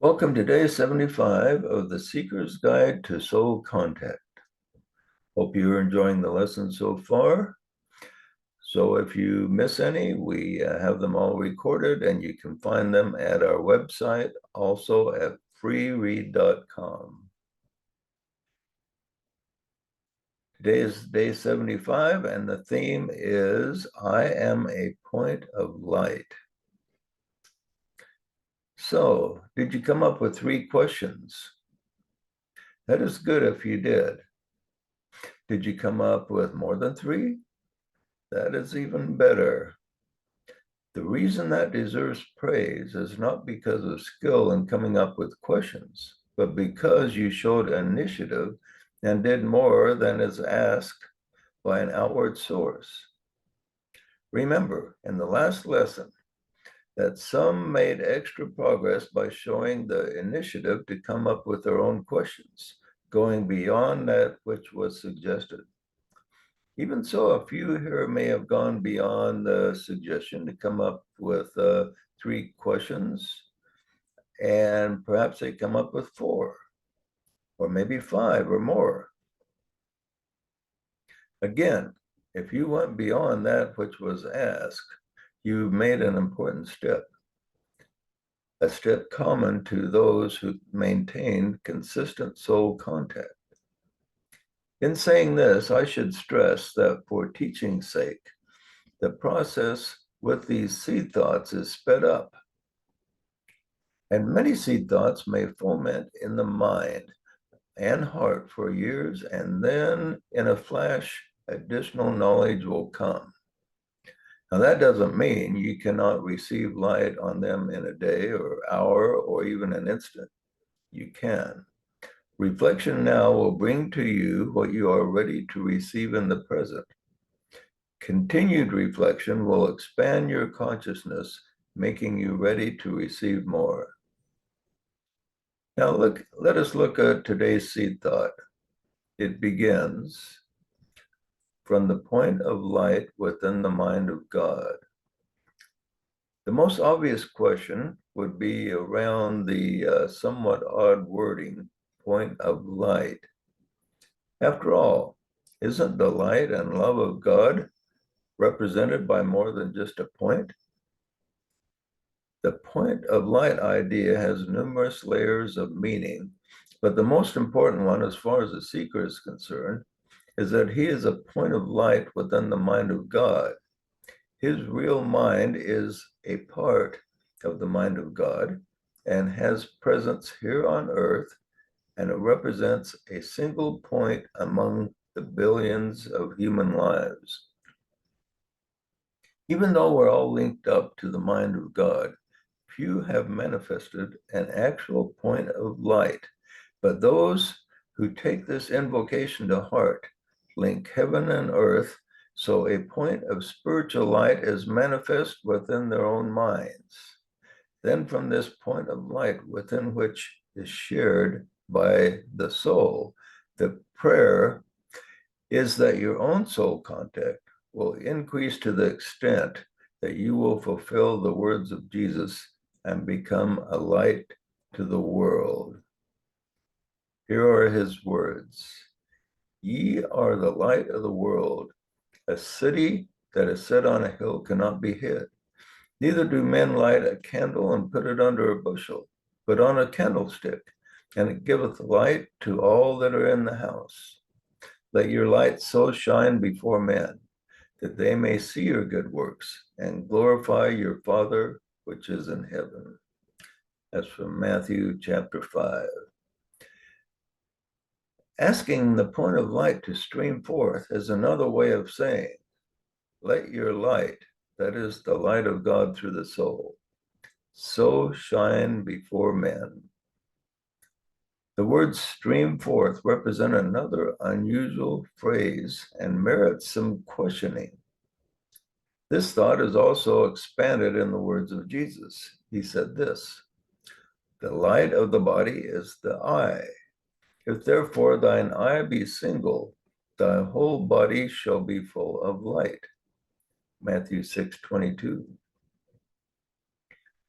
Welcome to day 75 of the Seeker's Guide to Soul Contact. Hope you're enjoying the lesson so far. So if you miss any, we have them all recorded and you can find them at our website, also at freeread.com. Today is day 75 and the theme is I am a point of light. So, did you come up with 3 questions? That is good if you did. Did you come up with more than 3? That is even better. The reason that deserves praise is not because of skill in coming up with questions, but because you showed initiative and did more than is asked by an outward source. Remember, in the last lesson, that some made extra progress by showing the initiative to come up with their own questions, going beyond that which was suggested. Even so, a few here may have gone beyond the suggestion to come up with 3 questions, and perhaps they come up with 4, or maybe 5 or more. Again, if you went beyond that which was asked, you made an important step, a step common to those who maintained consistent soul contact. In saying this, I should stress that for teaching's sake, the process with these seed thoughts is sped up. And many seed thoughts may foment in the mind and heart for years, and then in a flash, additional knowledge will come. Now, that doesn't mean you cannot receive light on them in a day or hour or even an instant. You can. Reflection now will bring to you what you are ready to receive in the present. Continued reflection will expand your consciousness, making you ready to receive more. Now let us look at today's seed thought. It begins from the point of light within the mind of God. The most obvious question would be around the somewhat odd wording, point of light. After all, isn't the light and love of God represented by more than just a point? The point of light idea has numerous layers of meaning, but the most important one, as far as the seeker is concerned, is that he is a point of light within the mind of God. His real mind is a part of the mind of God and has presence here on earth, and it represents a single point among the billions of human lives. Even though we're all linked up to the mind of God, few have manifested an actual point of light, but those who take this invocation to heart link heaven and earth, so a point of spiritual light is manifest within their own minds. Then from this point of light within which is shared by the soul, the prayer is that your own soul contact will increase to the extent that you will fulfill the words of Jesus and become a light to the world. Here are his words. Ye are the light of the world. A city that is set on a hill cannot be hid. Neither do men light a candle and put it under a bushel, but on a candlestick, and it giveth light to all that are in the house. Let your light so shine before men, that they may see your good works and glorify your Father which is in heaven. That's from Matthew chapter 5. Asking the point of light to stream forth is another way of saying, let your light, that is the light of God through the soul, so shine before men. The words stream forth represent another unusual phrase and merits some questioning. This thought is also expanded in the words of Jesus. He said this, the light of the body is the eye. If therefore thine eye be single, thy whole body shall be full of light. Matthew 6:22.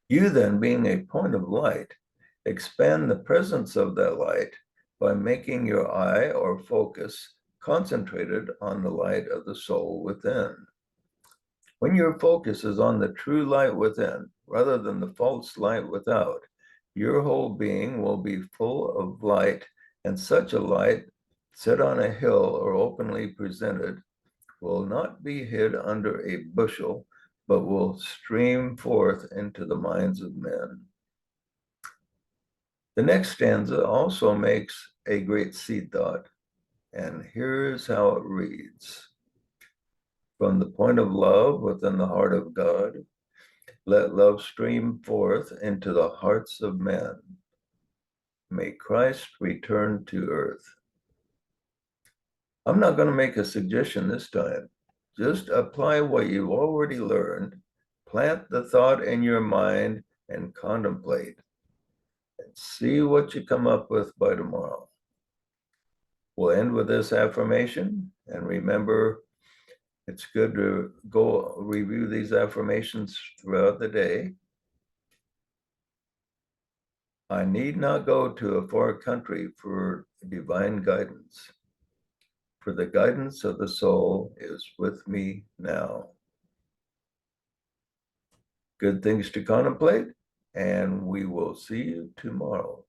You then, being a point of light, Expand the presence of that light by making your eye or focus concentrated on the light of the soul within. When your focus is on the true light within, rather than the false light without, your whole being will be full of light, and such a light, set on a hill or openly presented, will not be hid under a bushel, but will stream forth into the minds of men. The next stanza also makes a great seed thought, and here's how it reads. From the point of love within the heart of God, let love stream forth into the hearts of men. May Christ return to earth. I'm not going to make a suggestion this time. Just apply what you've already learned, plant the thought in your mind, and contemplate. And see what you come up with by tomorrow. We'll end with this affirmation, and remember, it's good to go review these affirmations throughout the day. I need not go to a far country for divine guidance, for the guidance of the soul is with me now. Good things to contemplate, and we will see you tomorrow.